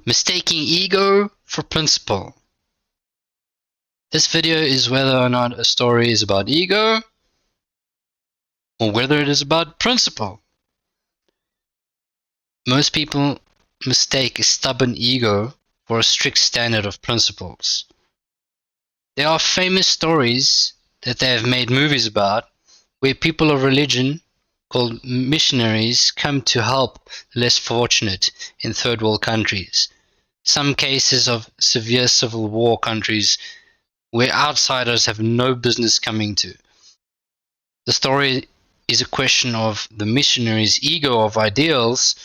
Mistaking ego for principle. This video is whether or not a story is about ego or whether it is about principle. Most people mistake a stubborn ego for a strict standard of principles. There are famous stories that they have made movies about where people of religion called missionaries come to help the less fortunate in third world countries. Some cases of severe civil war countries where outsiders have no business coming to. The story is a question of the missionary's ego of ideals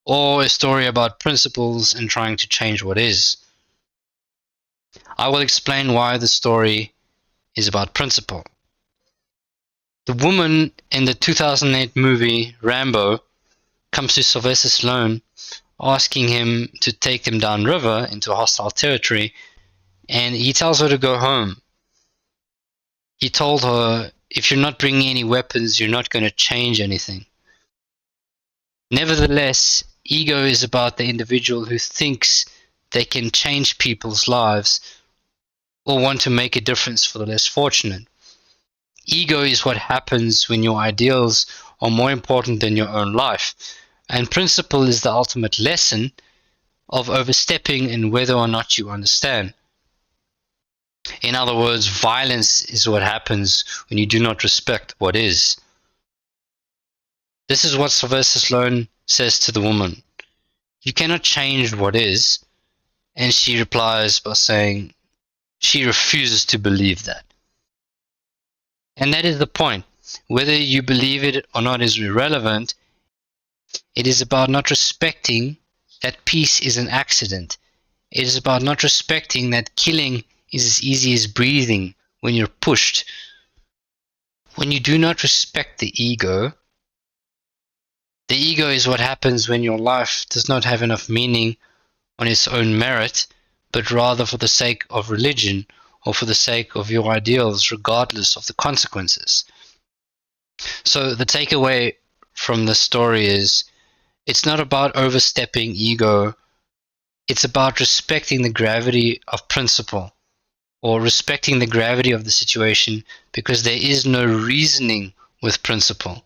or a story about principles and trying to change what is. I will explain why the story is about principle. The woman in the 2008 movie Rambo comes to Sylvester Stallone asking him to take them downriver into hostile territory, and he tells her to go home. He told her, if you're not bringing any weapons, you're not going to change anything. Nevertheless, ego is about the individual who thinks they can change people's lives or want to make a difference for the less fortunate. Ego is what happens when your ideals are more important than your own life, and principle is the ultimate lesson of overstepping and whether or not you understand. In other words, violence is what happens when you do not respect what is. This is what Sylvester Stallone says to the woman. You cannot change what is, and she replies by saying she refuses to believe that. And that is the point. Whether you believe it or not is irrelevant. It is about not respecting that peace is an accident. It is about not respecting that killing is as easy as breathing when you're pushed. When you do not respect the ego is what happens when your life does not have enough meaning on its own merit, but rather for the sake of religion or for the sake of your ideals, regardless of the consequences. So the takeaway from this story is, it's not about overstepping ego, it's about respecting the gravity of principle, or respecting the gravity of the situation, because there is no reasoning with principle.